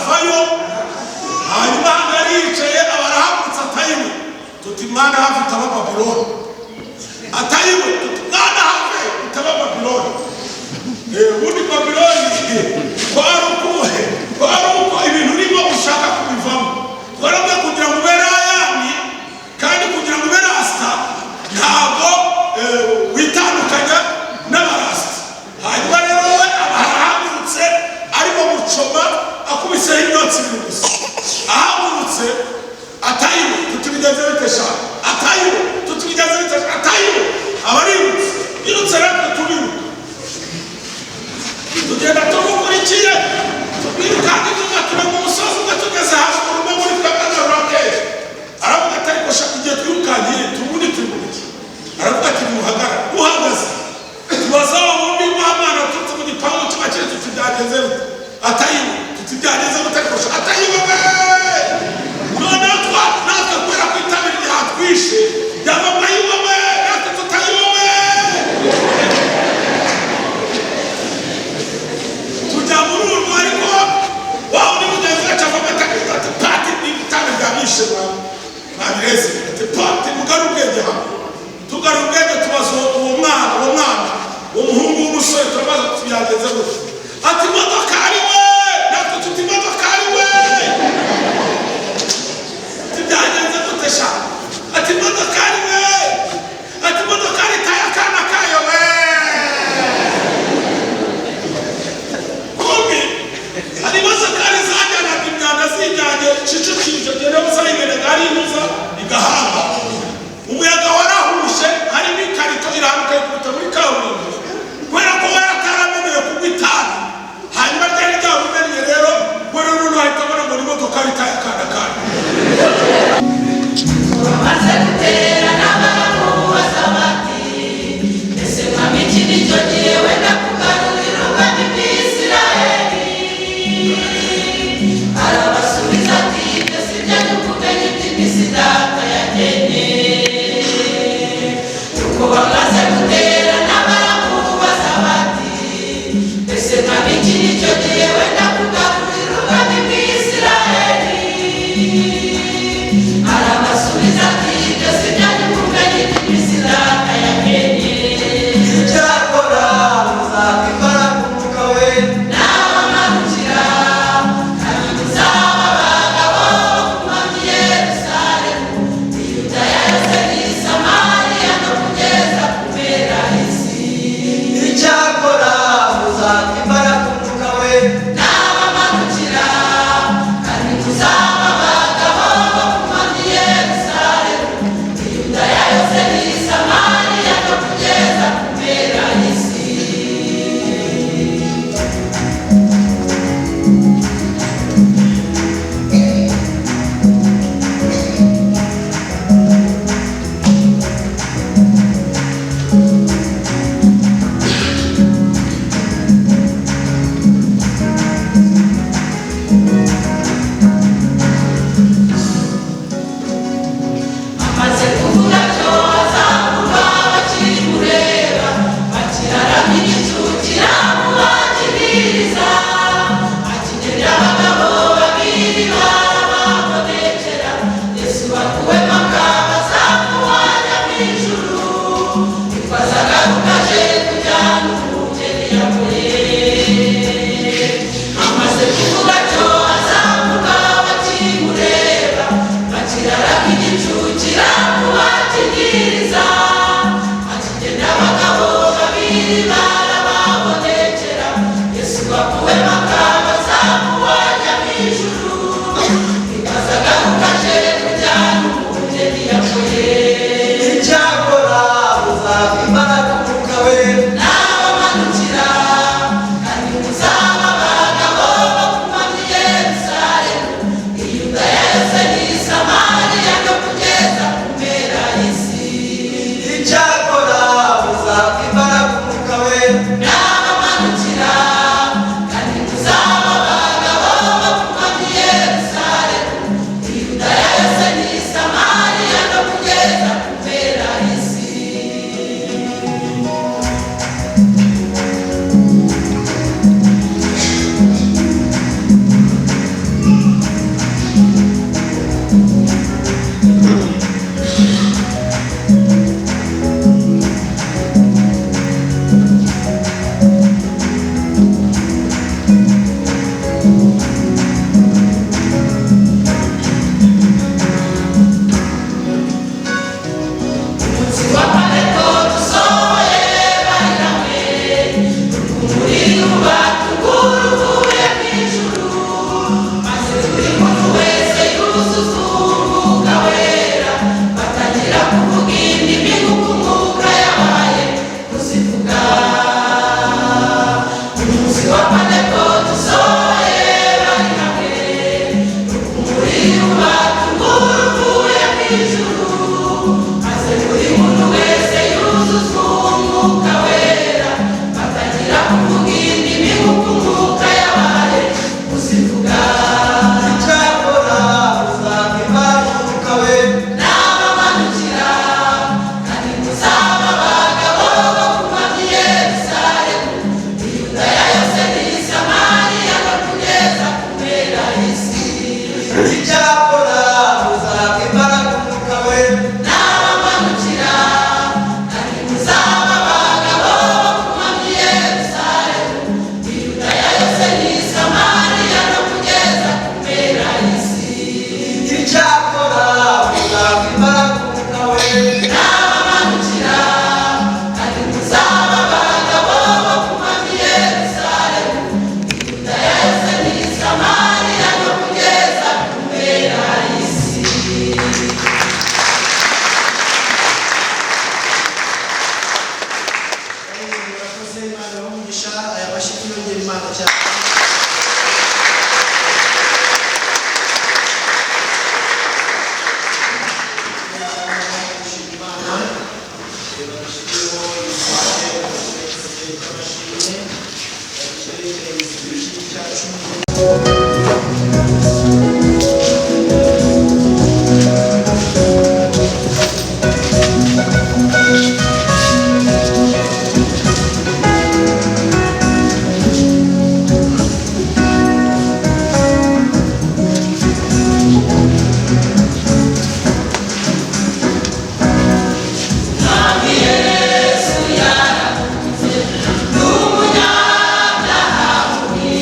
avayo hanyuma yaricaye abarahagutse atayiwe tuti mwana hafi utaba Babiloni atayiwe tuti mwana hafi utaba Babiloni ubundi Babiloni kwari uko ibintu urimo ushaka kubivamo twarabwe kugira ngo ubere ayandi kandi kugira ngo ubere rasta ntabwo witandukanya n'abarasta hanyuma rero we arahagurutse arimo gucoma akubiseho imyotsi ibiri gusa ahagurutse atayiwe tutubigenze bitesha atayiwe tutubigenze bitesha atayiwe abarirutse yirutse rero tubiruka tugenda tumukurikiye tubirukanga inyuma tuba mu musozi umwe tugeze hafi mu rugo muri twebwe rokeje aravuga ati ariko shaka igihe twirukangiye tubundi turimuki aravuga ati muhagara uhagaze tubaza wundi w'amana tutse mu gipangu cy'abakire tutibyagenze atayiwe tutibyagenze mutakosha atayiwe none natwe kubera ko itabiri ryatwishe yababa yiwe natwe tutayiwe tujya muri urwo ariko wawe ni mugenzi wacu avamo ati pati n'ibitabo byamishe mwabireze ati pati mugarura ubwenge hamwe tugarura ubwenge tubaza uwo mwana umuhungu w'umusore turabaza tubyagenze gutya ati imodoka ari we natwe tuti imodoka ari we tubyagenze gute sha ati imodoka ari we ati imodoka ari tayo akana kayo we kumbi hari imodoka ari zajyanaga imyanda zijyanye cicukije genda buzayimenega ari inuza igahamba umuyaga warahushe harimo ikarito iramuka ikubita muri kaburimbo kubera ko we atarameneye kugwa itabi icyakora muzabwa imbaraga umwuka we n'abamanukira kandi muzaba abagabo bakumamye i Yerusalemu i Yudaya yose n'i Samariya no kugeza ku mpera y'isi. icyakora muzabwa imbaraga umwuka we n'abamanukira kandi muzaba abagabo bakumamye i Yerusalemu i Yudaya yose n'i Samariya no kugeza ku mpera y'isi. murakoze Imana ibahe aya mashyi tuyongera Imana cyane. N'umunyabyaha mubi,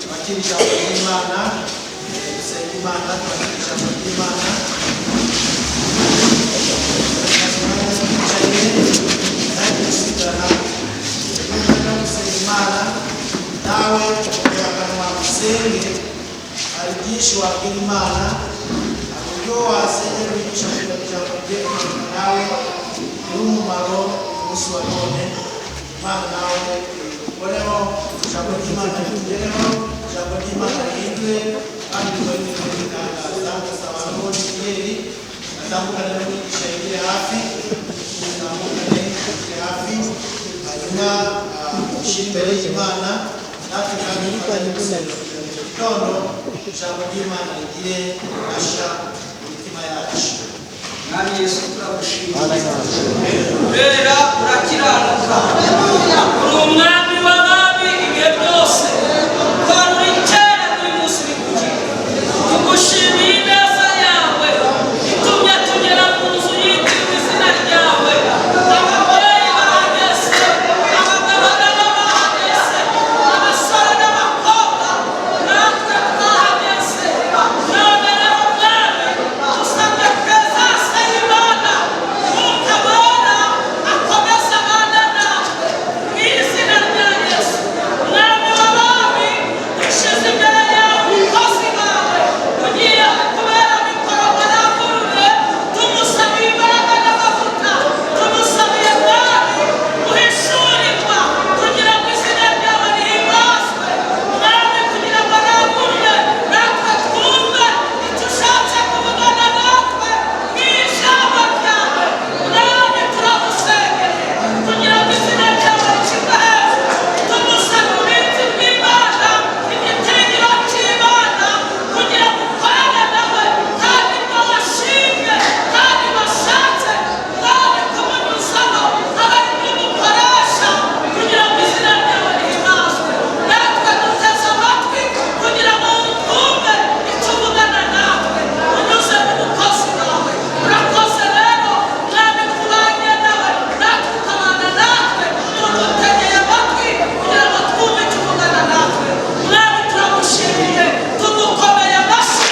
twakira ijambo ry'Imana, dusenga Imana, twakira ijambo ry'Imana. Imana nawe uyakanwa musenge hari byinshi wabwira Imana uburyo wasengera imigisha kugira ngo ujye kumenya nawe n'umumaro umunsi wa none. Imana nawe ukoreho ijambo ry'Imana rikugereho, ijambo ry'Imana rihindure kandi rikore ibintu bitangaza. Gusaba ngo n'ikigeri atandukane n'umwigisha yegere hafi, atandukane yegere hafi, hanyuma ushyira imbere y'Imana natwe kandi dufatanye gusenga gitondo ijambo ry'Imana rigire asha mu mitima yacu. Mwami Yesu turagushimira, urera urakiranuka, uri umwami w'abami ibihe byose, kandi uri kera buri munsi bikugira. Tugushimiye ineza yawe itumye tugera mu nzu yitiriwe izina ryawe. Ababyeyi bahageze, abagabo n'abahageze, abasore n'abakobwa, natwe twahageze. None rero Mwami dusabye presence y'Imana, Mwuka Wera akomeze abane natwe mu izina rya Yesu. Mwami w'abami dushyize imbere yawe umukozi wawe ugiye kubera mikoro baranguruye, tumusabiye imbaraga n'amavuta, tumusabiye Mwami guhishurirwa kugira ngo izina ryawe rihimbazwe. Mwami kugira ngo arangurure natwe twumve icyo ushatse kuvugana natwe mu ijambo ryawe. Mwami turagusengeye kugira ngo izina ryawe rishyirwe hejuru. Tumusaba uburinzi bw'Imana, igitinyiro cy'Imana kugira ngo ukorane nawe kandi ibyo washimye kandi washatse Mwami kumunyuzamo abe aribyo umukoresha kugira ngo izina ryawe rihimbazwe. Natwe duteze amatwi kugira ngo twumve icyo uvugana natwe unyuze mu mukozi wawe. Urakoze rero Mwami kubanye nawe, natwe ukabana natwe, tugutegeye amatwi kugira ngo twumve icyo uvugana natwe. Mwami turagushimiye, tugukomeye amashyi.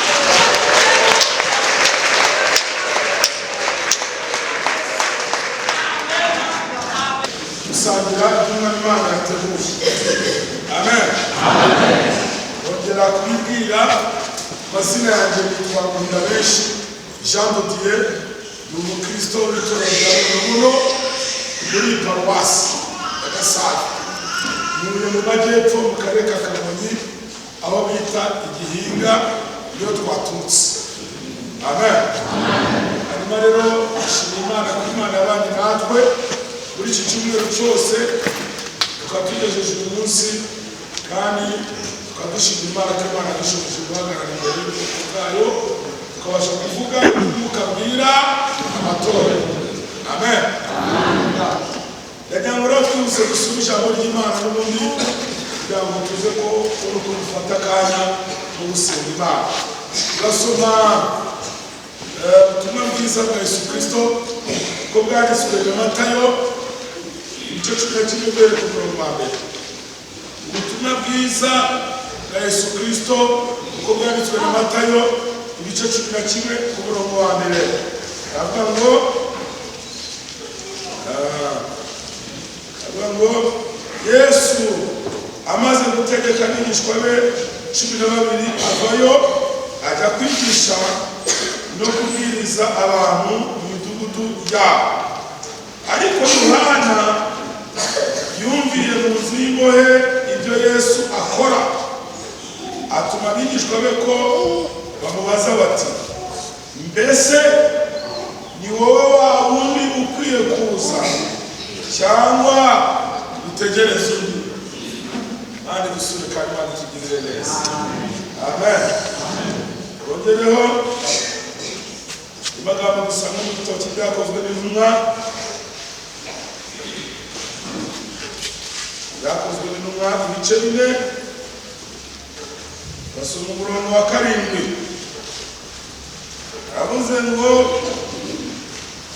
gusangira ibyuma Imana yateguye. Amen. Ongera kubibwira, amazina yanjye nitwa Nkunda-benshi Jean de Dieu, ni umukristo w'itorero rya Runono muri paruwasi ya Gasave. Ntuye mu majyepfo mu karere ka Kamonyi aho bita Igihinga niyo twaturutse. Amen. Hanyuma rero ashimira Imana ko Imana yabanye natwe muri iki cyumweru cyose, tukaba tugejeje uyu munsi kandi tukaba dushimira Imana ko Imana yadushoboje guhagarara imbere y'ubwoko bwayo, tukabasha kuvuga mukabwira amatorero. Amen. Ndagira ngo rero twihuse gusoma ijambo ry'Imana n'ubundi kugira ngo tuze ko uko dufata akanya ko gusenga Imana. Turasoma ubutumwa bwiza bwa Yesu Kristo uko bwanditswe na Matayo igice 11 uhereye ku murongo wa mbere. Ubutumwa bwiza bwa Yesu Kristo uko bwanditswe na Matayo igice 11 ku murongo wa mbere. Avuga ngo Yesu amaze gutegeka abigishwa be 12 avayo ajya kwigisha no kubwiriza abantu mu midugudu yabo. Ariko Yohana yumviye mu nzu y'imbohe ibyo Yesu akora, atuma abigishwa be ko bamubaza bati, mbese ni wowe wa wundi ukwiye kuza cyangwa dutegereze undi? Kandi dusure kandi Imana itugirire neza. Amen. Rongereho amagambo gusa mu gitabo cy'ibyakozwe n'intumwa, byakozwe n'intumwa ibice 4, basoma umurongo wa 7. Aravuze ngo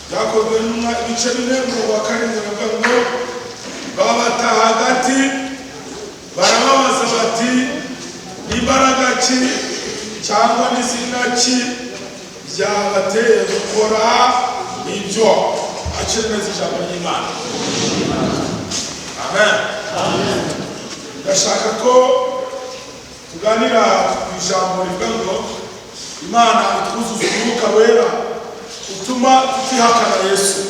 byakozwe n'intumwa ibice 4 umurongo wa 7, baravuga ngo babata hagati barababaza bati ki cyangwa n'izina ki byabateye gukora ibyo. Akiri neza ijambo ry'Imana. Amen. Ndashaka ko tuganira ku ijambo rivuga ngo Imana itwuzuza umwuka wera utuma tutihakana Yesu.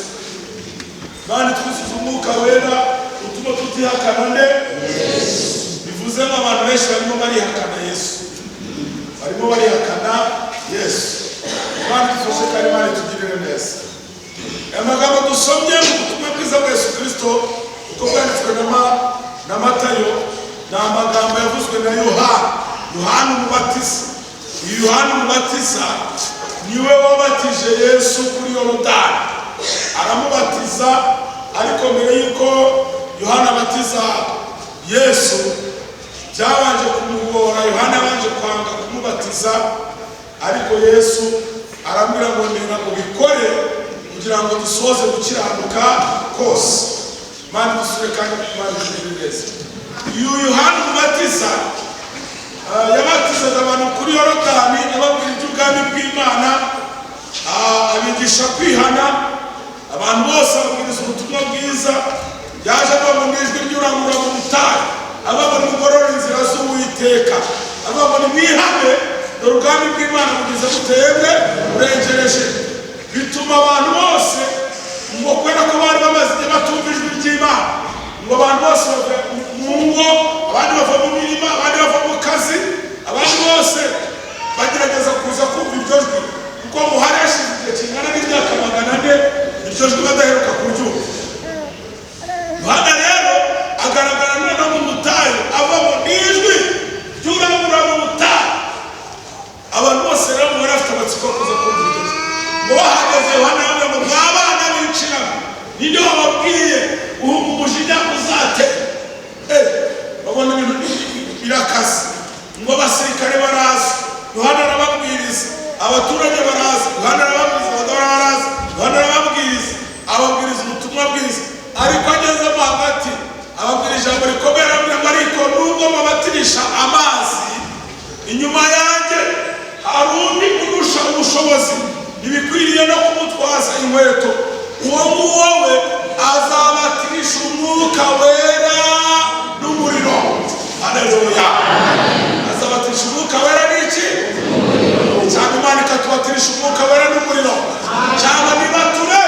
Imana itwuzuza umwuka wera utuma tutihakana nde? Yesu. Bivuze ngo abantu benshi barimo barihakana Yesu. Barimo barihakana Yesu. Imana idufashe kandi Imana itugirire neza. Amagambo dusomye mu butumwa bwiza bwa Yesu Kristo uko bwanditswe na Matayo, ni amagambo yavuzwe na Yohana Umubatiza. Yohana Umubatiza niwe wabatije Yesu kuri Yorodani. Aramubatiza, ariko mbere yuko Yohana abatiza Yesu byabanje kumugora. Yohana yabanje kwanga kumubatiza, ariko Yesu arambwira ngo ndenda ubikore kugira ngo dusoze gukiranuka kose. Imana dusure kandi Imana itugirire neza. Yohana Umubatiza yabatizaga abantu kuri Yorodani, ababwira iby'ubwami bw'Imana, abigisha kwihana. Abantu bose ababwiriza ubutumwa bwiza. Yaje ababona mu ijwi ry'urangurura mu butayu, ababona mugorora inzira z'Uwiteka, ababona mwihane, dore ubwami bw'Imana bugeze butebwe burengereje. Bituma abantu bose ngo kubera ko bari bamaze igihe batumva ijwi ry'Imana, ngo abantu bose bava mu ngo, abandi bava mu mirima, abandi bava mu kazi, abandi bose bagerageza kuza kumva iryo jwi, kuko muhari hashize igihe kingana n'imyaka 400 iryo jwi badaheruka kuryumva. Yohana rero agaragara none mu butayu, avamo n'ijwi ry'urangurura mu butayu. Abantu bose rero bari bafite amatsiko kuza kumva iryo jwi. Ngo bahagaze, Yohana yabwiye ngo mwabana b'ibicirano, ninde wababwiye umujinya uzate? Babona ibintu birakaze. Ngo abasirikare baraza, Yohana arababwiriza. Abaturage baraza, Yohana arababwiriza. Abagabo baraza, Yohana arababwiriza. Ababwiriza ubutumwa bwiza. Ariko agezemo hagati ababwira ijambo rikomeye, arabwira ngo ariko nubwo mubatirisha amazi, inyuma yanjye hari undi urusha ubushobozi, ntibikwiriye no kumutwaza inkweto. Uwo nguwo we azabatirisha umwuka wera n'umuriro. Haleluya. Azabatirisha umwuka wera n'iki? Cyangwa Imana ikatubatirisha umwuka wera n'umuriro. Cyangwa nibature,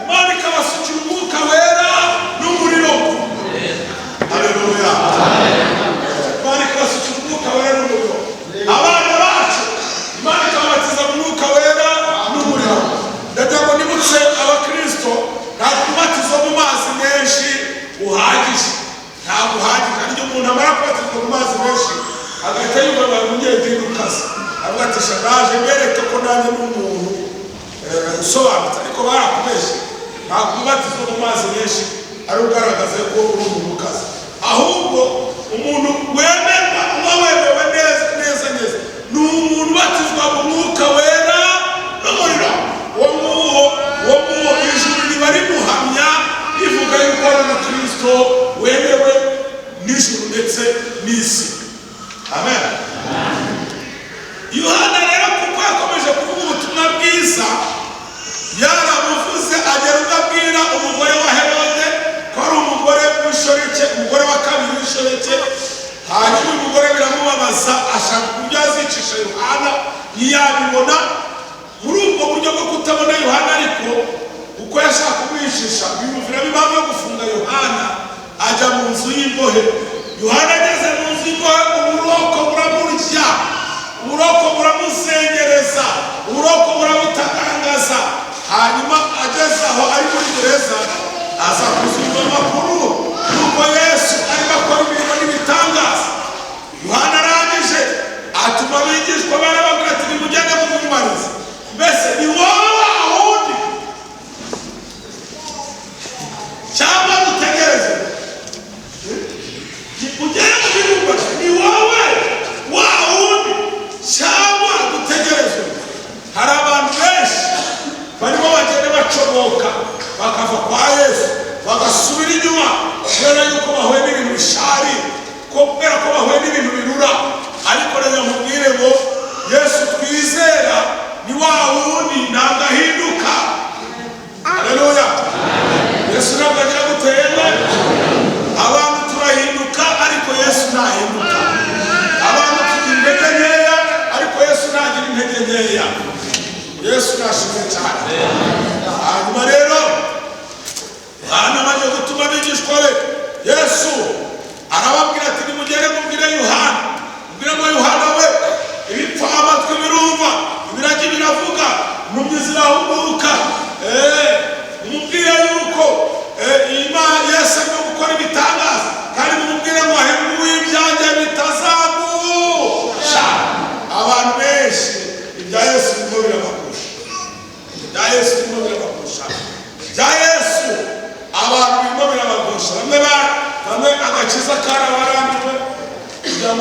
Imana ikabasukira umwuka wera n'umuriro. Haleluya. Imana ikabasukira umwuka wera n'umuriro. Abana bacu Imana ikabatiza mu mwuka wera n'umuriro. Ndagira ngo nibutse abakristo, ntabwo umubatizo mu mazi menshi uhagije. Ntabwo uhagije. Ariko umuntu amara kubatizwa mu mazi menshi agahita yumva ngo umunyedini ukaze, avuga ati shabaje mbereke ko nanjye n'umuntu usobanutse. Ariko barakubeshye. Ntabwo umubatizo mu mazi menshi ari ugaragaza ko uri umuntu ukaze, ahubwo umuntu wemerwa, uba wemewe neza ni umuntu ubatizwa mu mwuka wera n'umuriro. Uwo nguwo ijuru riba rimuhamya rivuga yuko ari Kristo wemewe n'ijuru ndetse n'isi. Amen. Yohana rero kuko yakomeje kuvuga ubutumwa bwiza, yarabuvuze agera ubwo abwira umugore wa Herode ko ari umugore w'inshoreke, umugore wa kabiri w'inshoreke. Hanyuma umugore biramubabaza, ashaka uburyo azicisha Yohana, ntiyabibona. Muri ubwo buryo bwo kutabona Yohana, ariko uko yashaka kumwicisha bimuvira impamvu yo gufunga Yohana, ajya mu nzu y'imbohe. Yohana ageze mu nzu y'imbohe, uburoko buramurya, uburoko buramuzengereza, uburoko buramutagangaza. Hanyuma ageze aho ari muri gereza, aza kuzumva amakuru nuko Yesu arimo akora imirimo n'ibitangaza. Yohana arangije atuma abigishwa barababwira ati nimugende mumumarize. Mbese ni wowe wa wundi cyangwa dutegereze? Ugere mu gihugu, ni wowe wa wundi cyangwa dutegereze? Hari abantu benshi barimo bagenda bacomoka bakava kwa Yesu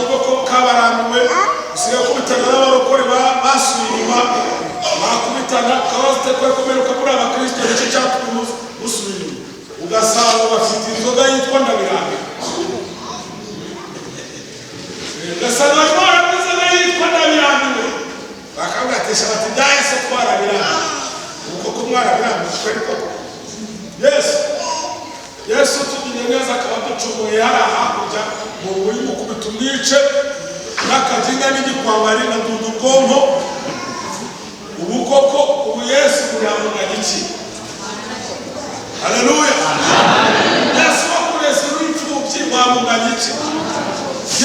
nubwo ko kabarambiwe usigaye kubitana n'abarokore basuye inyuma bakubitana kabazite kwe komeruka muri abakristo nicyo cyatumye musubira inyuma ugasanga bafite inzoga yitwa ndabirambi ugasanga barimo baravuga inzoga yitwa ndabirambiwe bakamugatesha bati byahise twarabirambi uko ko mwarabirambi twari koko Yesu tugiye neza akaba ducumuye hari hakurya mu buri mukubita umwice n'akazinga n'igikwambari na dudu ubwonko ubu koko ubu Yesu kuramunganya iki? Haleluya! Yesu wakureze urupfubyi wamunganya iki?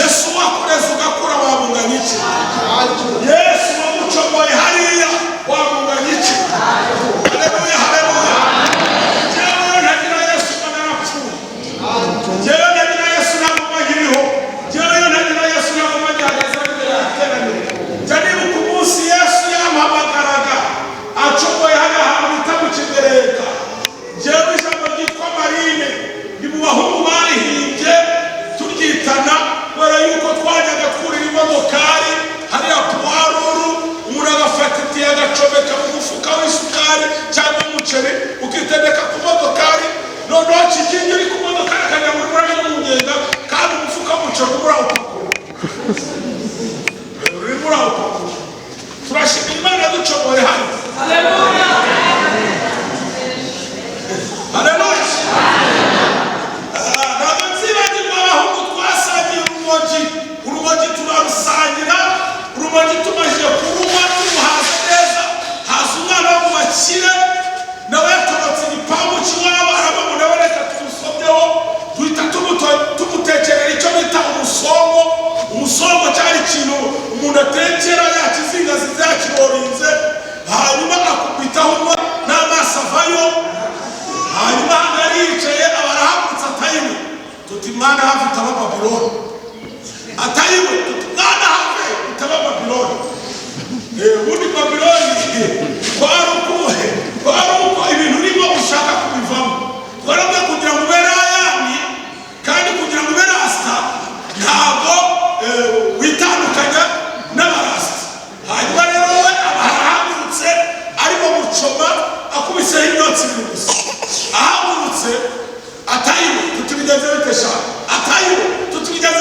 Yesu wakureze ugakura wamunganya iki? Yesu wamucomoye hariya wamunganya iki? Haleluya! Haleluya! Jewe nagira Yesu namumagiriho jewe nagira Yesu namumagiriza biteraniro cyane ku munsi Yesu yampamagaraga acoboye hano hantu bitamukigereka jewe ijambo ryitwa Marine ni mu bahungu barihimbye turyitana kubera yuko twajyaga twurira imodokari hariya puwaruru umuntu agafata itiyo agacomeka mu mufuka w'isukari cyangwa umuceri ukitendeka ku modokari noneho kikingi uri ku modoka akajya muri murage n'umugenda kandi umufuka w'umuceri urimo urawupakura urimo urawupakura turashimira Imana yaducomoye hano. Haleluya! Haleluya! Ntabwo nzibagirwa abahungu twasangiye urumogi turarusangira urumogi tumajije kurunywa tumuhaza neza haza umwana wo mu bakire nawe yatorotse igipangu cy'iwabo arababona we reka tumusobyeho duhita tumutekerera icyo bita umusongo cyari ikintu umuntu atekera yakizingazize yakiborinze hanyuma akubitaho n'amaso avayo hanyuma hano yari yicaye aba arahagurutse atayiwe tuti mwana hafi utaba Babiloni atayiwe tuti mwana hafi utaba Babiloni ubundi Babiloni kwari uko ibintu urimo ushaka kubivamo twarabwe kugira ngo ube rayani kandi kugira ngo ube rasita ntabwo witandukanya n'abarasita hanyuma rero we arahagurutse arimo mucoma akubiseho imyotsi ibiri gusa ahagurutse atayiwe tutubigenze bite shaka atayiwe tutubigenze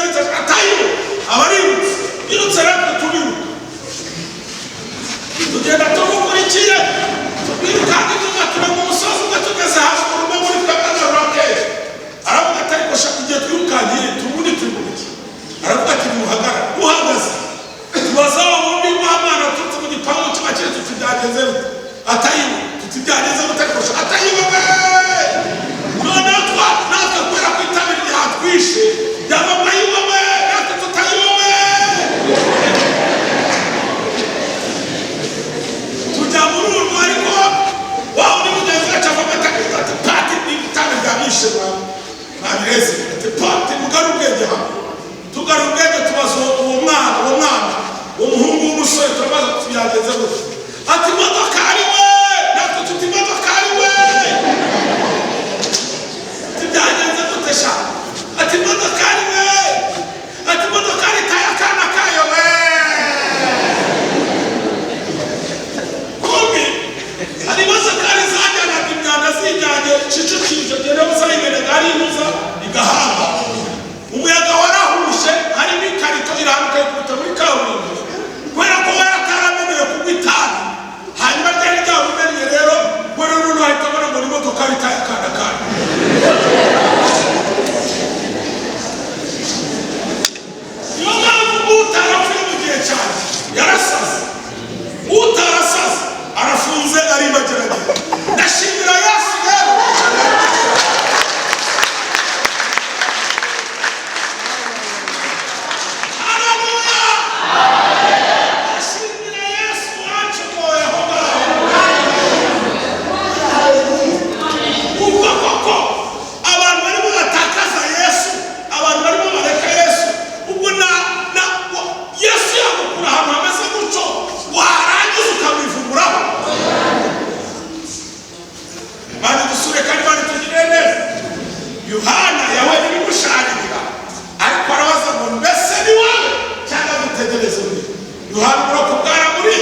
Yohana uburoko bwaramuri.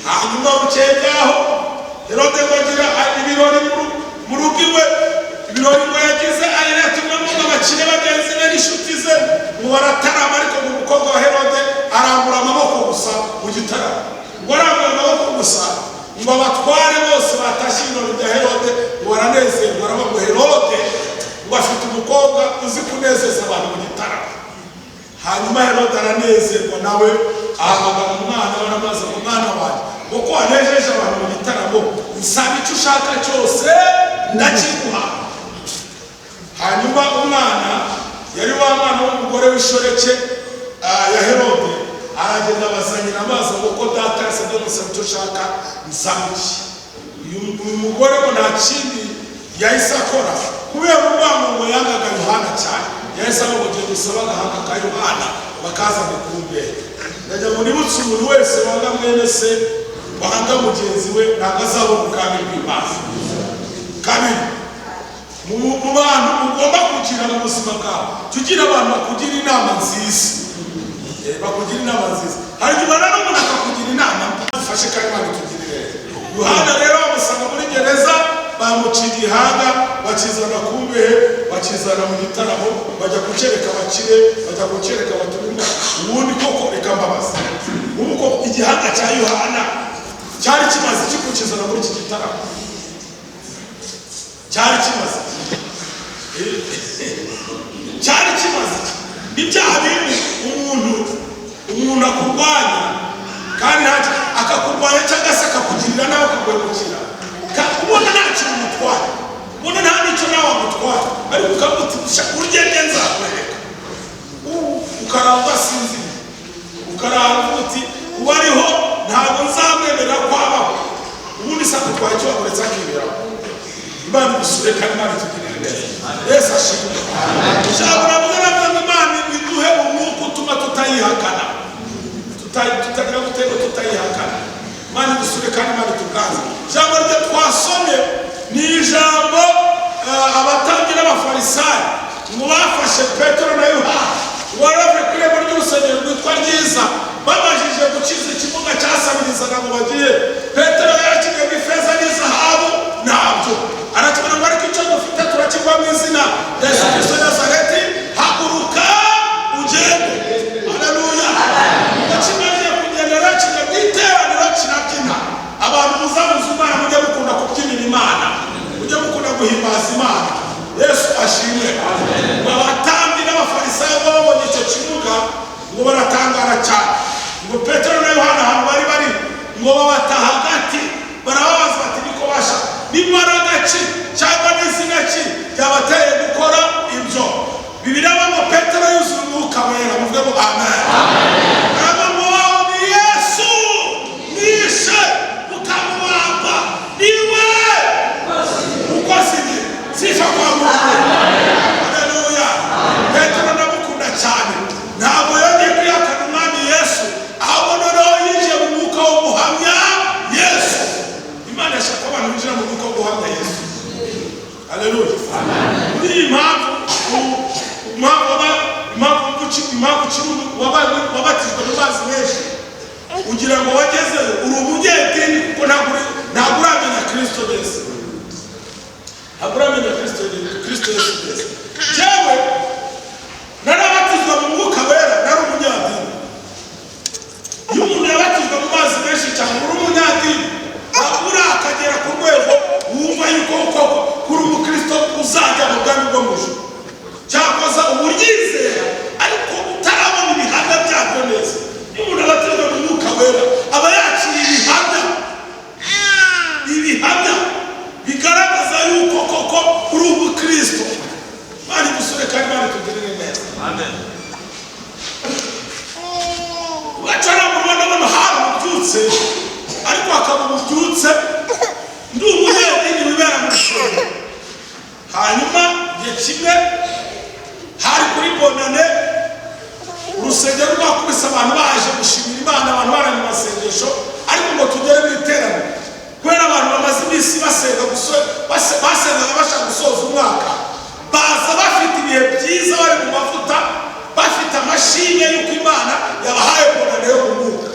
Hanyuma bukeye bwaho Herode bagira ibirori mu rugo iwe. Ibirori ngo yagize aratumwamo abakire bagenzi be n'inshuti ze ngo baratarama, ariko mu mukobwa wa Herode arambura amaboko gusa mu gitaramo. Ngo arambura amaboko gusa ngo abatware bose batashye ibirori bya Herode ngo baranezerwa. Aravuga ngo Herode ngo afite umukobwa uzi kunezeza abantu mu gitaramo. Hanyuma Herode aranezerwa nawe ahamagara umwana baramaze ku mwana wanjye ngo ko wanejeje abantu mu gitaramo, nsaba icyo ushaka cyose ndakiguha. Hanyuma umwana yari wa mwana w'umugore w'ishoreke ya Herode, aragenda abazanira amazi ngo ko data yasabye gusaba icyo ushaka nsaba iki. Uyu mugore ngo nta kindi yahise akora kubera urwango ngo yangaga Yohana cyane. Yahise amubwira gusaba agahanga ka Yohana bakazana ku mbere. Ndajya ngo nibutse umuntu wese wanga mwene se wanga mugenzi we ntabwo azabona ubwami bw'Imana. Kabiri, mu bantu ugomba kugira mu buzima bwawe, tugira abantu bakugira inama nziza. Bakugira inama nziza. Hari igihe umuntu akakugira inama ufashe kandi bagutugirire. Yohana rero bamusanga muri gereza, bamuciye igihanga, bakizana ku mbehe, bakizana mu gitaramo, bajya kucereka abakire, bajya kucereka abaturimo. Ubundi koko reka mbabaza, ubu ko igihanga cya Yohana cyari kimaze kikukizana muri iki gitaramo? Cyari kimaze cyari kimaze ibyaha bindi umuntu akurwanya kandi akakurwanya cyangwa se akakugirira nawe akaguhemukira, ubona nta kintu umutwara, ubona nta n'icyo nawe wamutwara, ariko ukamutisha urugendo nzakwereka. Ukarara udasinzira, ukarara uti uwariho ntabwo nzamwemerera kwabaho. Ubundi se akutwaye icyo wakuretse akiberaho. Imana igusure kandi Imana itugirire neza. Yesu ashimwe. Ijambo navuga ngo Imana iduhe umwuka utuma tutayihakana, tutagira gutego tutayihakana. Imana igusure kandi Imana ituganze. Ijambo rye twasomye ni ijambo abatambyi n'abafarisayo ngo bafashe Petero na Yohana waravuye ku irembo ry'urusengero rwitwa Ryiza, babajije gukiza ikibuga cyasabirizaga ngo bagiye. Petero yarakiriye ifeza n'izahabu ntabyo, aratubona ngo ariko icyo dufite turakigwa mu izina rya Yesu Kristo w'i Nazareti, haguruka ugende. Haleluya. Kimaze kugendera kijya mu iteraniro kirabyina. Abantu muzamuza Imana mujye mukunda kubyinira Imana, mujye mukunda guhimbaza Imana. Yesu ashimwe. Abatambyi n'abafarisayo babonye icyo kibuga ngo baratangara cyane. Ngo Petero na Yohana ahantu bari ngo babata hagati, barababaza bati niko basha n'imbaraga ki cyangwa n'izina ki byabateye gukora ibyo. Bibiliya ngo Petero yuzuye umwuka wera, muvuge ngo amen. Ni Yesu nishe mukamubamba, niwe ukoze ibi sifa kwa Mungu. Haleluya. Petero ndamukunda cyane, ntabwo yongeye kwihakana umwami Yesu, ahubwo noneho yinjiye mu mwuka wo guhamya Yesu. Imana yashaka abantu binjira mu mwuka wo guhamya Yesu. Haleluya. Muri iyi mpamvu wabatijwe mu mazi menshi ugira ngo wagezeyo uri umunyedini, kuko ntabwo uramenya Kristo neza, ntabwo uramenya Kristo Yesu neza. Jewe narabatizwa mu mwuka wera, nari umunyadini. Iyo umuntu yabatizwa mu mazi menshi cyane uri umunyadini, ntabwo akagera ku rwego wumva yuko kuri umukristo uzajya mu bwami bwo mu ijuru. Cyakoza uburyizera ariko utarabona ibihamya byabyo neza. Iyo umuntu abatizwa mu mwuka wera aba yakiriye ibihamya bigaragaza yuko koko uri umukristo. Imana igusure kandi Imana itugirire neza. Amen. Wacana mu Rwanda bano hari umubyutse, ariko akaba umubyutse ndi umunyedini wibera mu ishuri. Hanyuma igihe kimwe hari kuri bonane, urusengero rwakubise abantu baje gushimira Imana, abantu bari mu masengesho, ariko ngo tugere mu iteraniro kubera abantu bamaze iminsi basengaga bashaka gusoza umwaka, baza bafite ibihe byiza bari mu mavuta, bafite amashimwe y'uko Imana yabahaye bonane yo mu mwuka.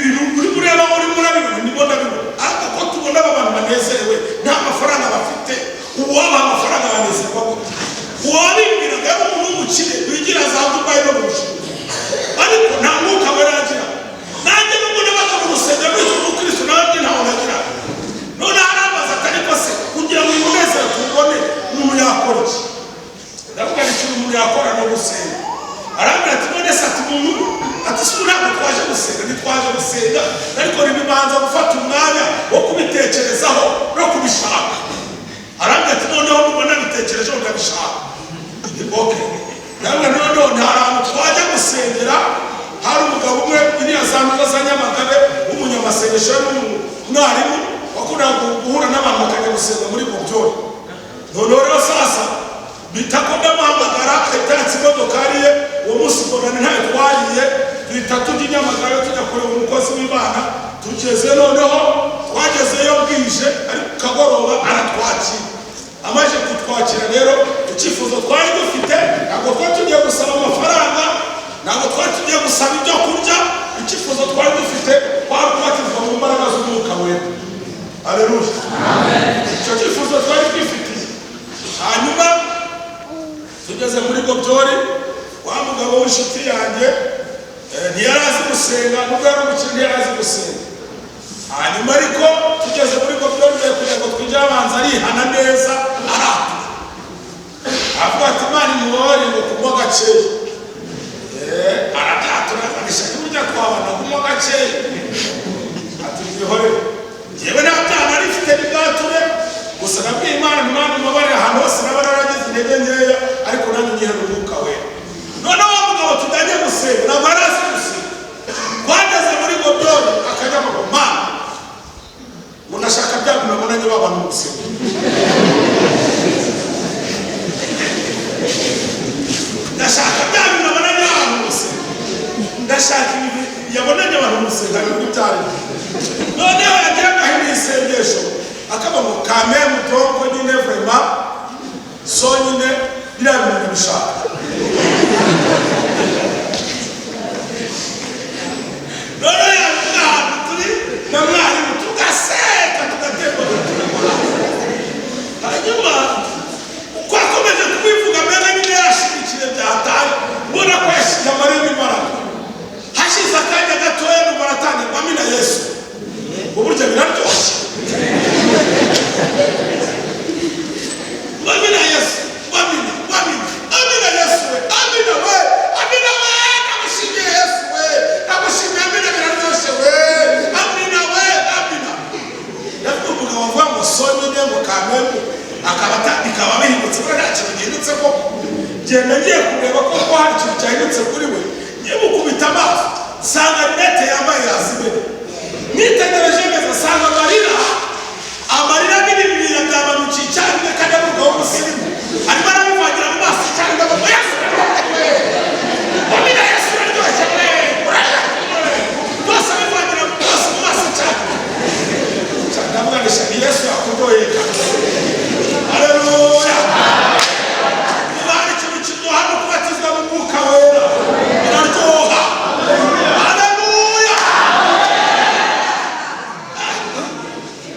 ibintu uri mureba uri murabibona nibona bibona ariko ko tubona abantu banezerewe nta mafaranga bafite uwaba amafaranga banezerwa gute uwabibwiraga ari umuntu w'umukire wigira za Dubai no gushira ariko nta mwuka wera agira nanjye nubwo nabaga mu rusengero rw'Ukristo nanjye ntawe nagira none arambaza atari ko se kugira ngo umunezero tubone umuntu yakora iki ndavuga ni ikintu umuntu yakora no gusenga arambwira ati none se ati umuntu ati si ntabwo twaje gusenga ntitwaje gusenga ariko nibibanza gufata umwanya wo kubitekerezaho no kubishaka arambwira ati noneho nubona bitekerejeho ndabishaka okay ndavuga none hari ahantu twaje gusengera hari umugabo umwe iriya za ntuza za Nyamagabe w'umunyamasengesho n'umwarimu wakundaga guhura n'abantu bakajya gusenga muri Bobyori noneho rero sasa bitako ndamuhamagara itatsi imodokari ye uwo munsi mbonana ntayo twariye duhita tujya i Nyamagabe tujya kureba umukozi w'Imana tugeze noneho twagezeyo bwije ariko kagoroba aratwakira amaze kutwakira rero icyifuzo twari dufite ntabwo twari tugiye gusaba amafaranga ntabwo twari tugiye gusaba ibyo kurya icyifuzo twari dufite kwari kubatizwa mu mbaraga z'umwuka wera aleluya icyo cyifuzo twari twifitiye hanyuma tugeze muri Bobyori wa mugabo w'inshuti yanjye ntiyari azi gusenga nubwo yari umukire ntiyari azi gusenga hanyuma ariko tugeze muri Bobyori kugira ngo twinjire abanza arihana neza aratura avuga ati Imana imubabare ngo kunywa gakeya arabyatura agisha kurya twabana kunywa gakeya ati bihore yewe nta byana rifite n'ibwature gusa nabwiye Imana imubabare ahantu hose naba naragize intege nkeya ariko nanjye nyihere umwuka wera noneho wa mugabo tujyanye gusenga ntabwo yari azi gusenga twageze muri Bobyori akajya ngo Mana ngo ndashaka bya bintu nabonanye babana mu gusenga ndashaka bya bintu nabonanye babana mu gusenga ndashaka ibi yabonanye abantu mu gusenga nibwo byari noneho yagira agahimba isengesho akaba ngo kame mutongo nyine vrema so nyine biriya bintu bishaka noneho yavuga ahantu turi na mwarimu tugaseka tugatemba hanyuma uko akomeje kubivuga mbere nyine yashigikire byataye ubona ko yashyize amarembo imbaraga hashize akanya gatoya n'ubu aratangira amina Yesu uburyo biraryoshye amina Yesu amina Yesu we amina we namushimiye Yesu we namushimiye amina biraryoshye we amina yavuga umugabo avuga ngo sonyine ngo kamembe akaba bikaba bihindutse ko nta kintu gihindutse ko genda ngiye kureba ko hari ikintu cyahindutse kuri we ngiye mukubita amaso sanga rinete yambaye yazimene nitegereje neza sanga amarira n'ibibira byabanukiye icyarimwe kandi avuga w'umusirimu arimo arabivangira mu maso icyarimwe ngo Yesu amina Yesu araryoshye we rwose abivangira mu maso icyarimwe ndavuga ngo ni Yesu yakuryoheye kandi aleluya niba hari ikintu kiryoha no kubatizwa mu mwuka wera biraryoha aleluya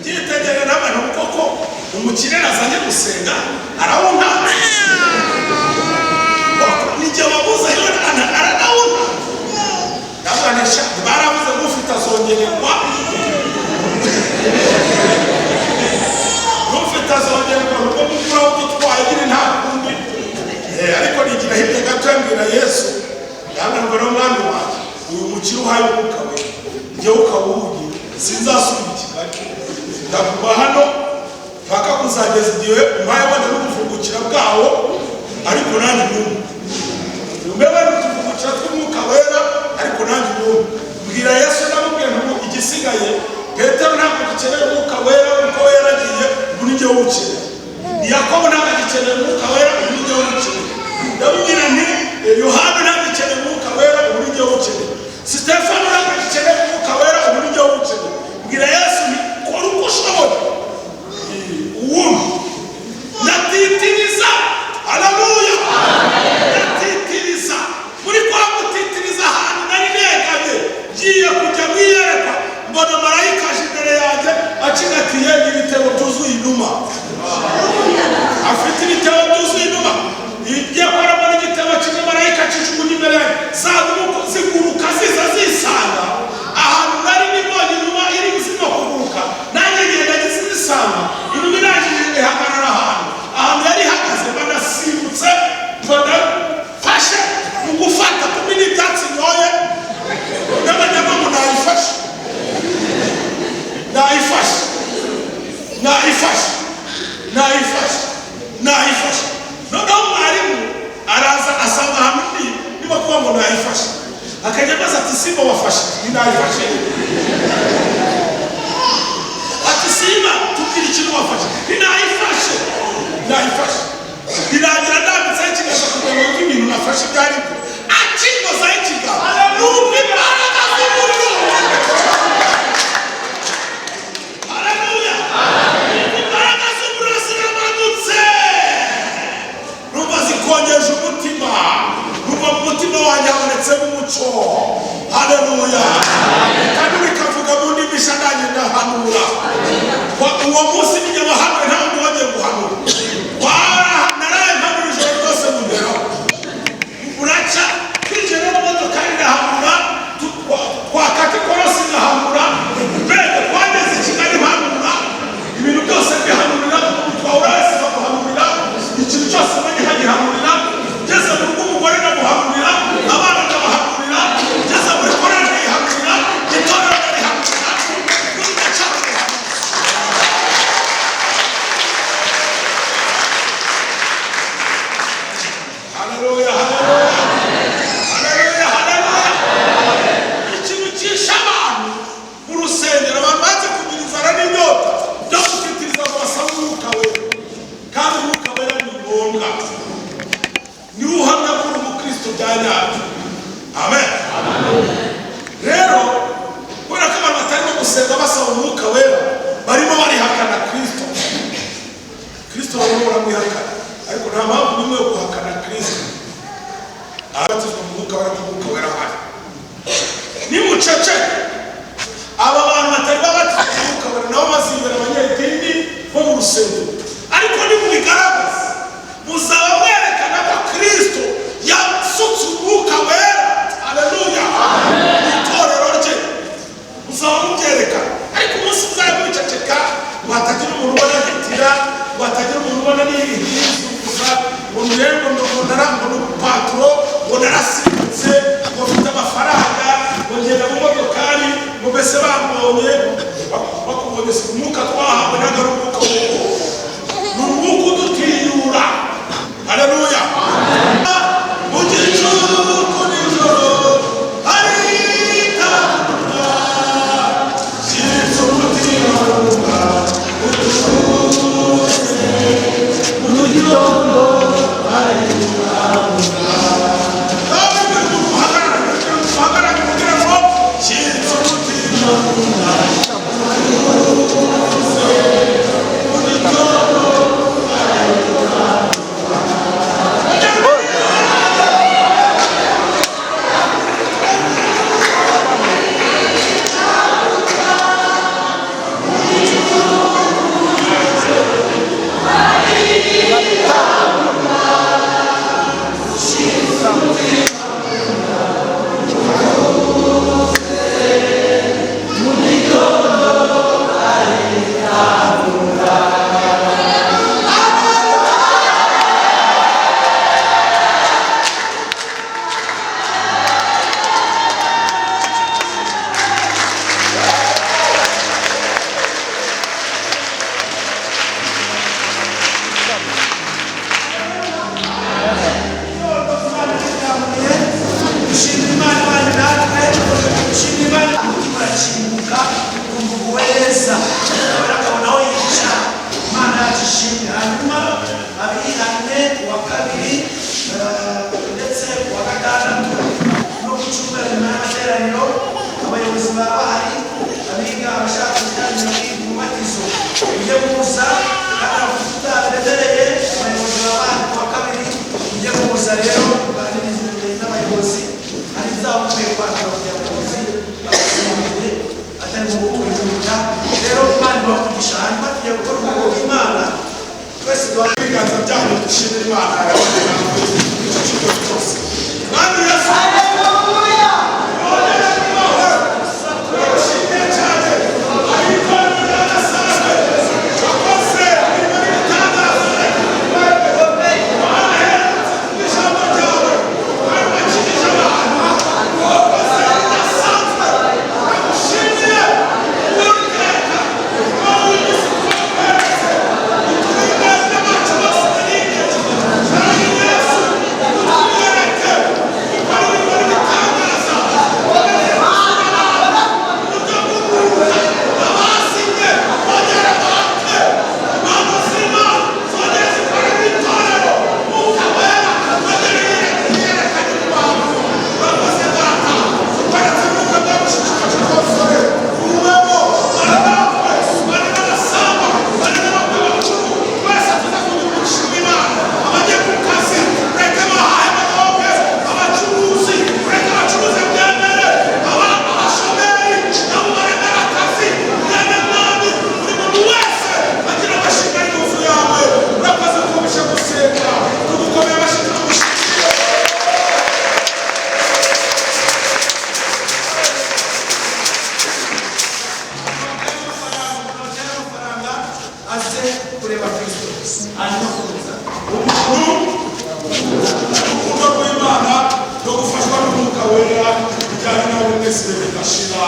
byitegerere n'abantu koko umukire nazanye gusenga arawunka nijye wabuze aranawunka ndavuga nisha baravuze ngo ufite azongererwa azongerwa nuko mukura utwaye gira nta kundi ariko nigira hirya gato yambwira Yesu yambwira ngo mwami wanjye uyu mukiri uhaye umwuka we njyewe ukawugira sinzasubira i Kigali ndaguma hano mpaka kuzageza igihe umpaye wenda n'ubuvungukira bwawo ariko nanjye numve bari utuvungukira tw'umwuka wera ariko nanjye numve mbwira Yesu ndamubwira ngo igisigaye Petero ntabwo gikeneye umwuka wera kuko we yaragiye ubu ni jyewe uwukeneye ni Yakobo ntabwo agikeneye umwuka wera ubu ni jyewe uwukeneye ndamubwira nti Yohana ntabwo agikeneye umwuka wera ubu ni jyewe uwukeneye Sitefano ntabwo agikeneye umwuka wera ubu ni jyewe uwukeneye mbwira Yesu ni kora uko ushoboye uwumva natitiriza haleluya natitiriza muri kwa gutitiriza ahantu nari negamye ngiye kujya mwiyerekwa nayifashe noneho mwarimu araza asanga hamwe niba kuba ngo nayifashe akajya maze ati simba wafashe nayifashe ati simba tubwire ikintu wafashe nayifashe birangira ndambitseho ikiganza kugira ngo yumve ibintu nafashe ibyo ari byo akingozaho ikiganza numva imbaraga z'umuriro. Haleluya, imbaraga z'umuriro ziramanutse numva zikongeje umutima, numva mu mutima wanjye habonetsemo umuco. Haleluya, kandi bikavuga mu ndimi nshya nanjye ndahanura. Uwo munsi nijya bahanura nta wundi wagiye guhanura. Naraye mpanura ijoro ryose mugeraho uraca kwinjira mu modoka irahanura, twakata ikorosi ngahanura, mbega twageze i Kigali mpanura, ibintu byose bihanurira, twahura wese bamuhanurira, ikintu cyose bagihanurira, ngeze mu rugo umugore ndamuhanurira, abana ndabahanurira, ngeze muri korali ndayihanurira, itorero ndarihanurira, n'ugaca Haleluya, ikintu cyishe abantu mu rusengero, abantu baze kugira inzara n'inyota byo gutitiriza ngo basabe umwuka wera, kandi umwuka wera ni ngombwa, niwe uhamya ko uri umukristo bya nyabyo. Amen. Rero kubera ko abantu batarimo gusenga basaba umwuka wera, barimo barihakana Kristo. Kristo barimo baramwihakana, ariko nta mpamvu n'imwe yo guhakana Kristo. Abatizwa mu mwuka wera, umwuka wera ahari. Nimucece aba bantu batari babatizwa mu mwuka wera nabo bazibera abanyedini bo mu rusengero, ariko nimubigaragaza muzaba mwerekana ko Kristo yasutse umwuka wera. Haleluya, itorero rye muzaba mubyerekana, ariko umunsi muzaba mwiceceka, watagira umuntu ubona gitira, watagira umuntu ubona n'ibintuza, ngo nurembo ndonara ngo n'urupapuro, ngo narasimbutse, ngo mfite amafaranga, ngo ngenda mu modokari, ngo mbese bambonye bakubonye. Si umwuka twahawe ntabwo ari umwuka w'uwo, ni umwuka udutinyura. Haleluya, mu gicuku nijoro haritabwa shyitse umutima wumva utuze, mu gitondo hagarara kugira ngo shyitse umutima wumva utuze, mu gitondo kureba Kristo hanyuma komeza urukundo rw'Imana no gufashwa n'Umwuka Wera bijyanye nawe mwese bigashira.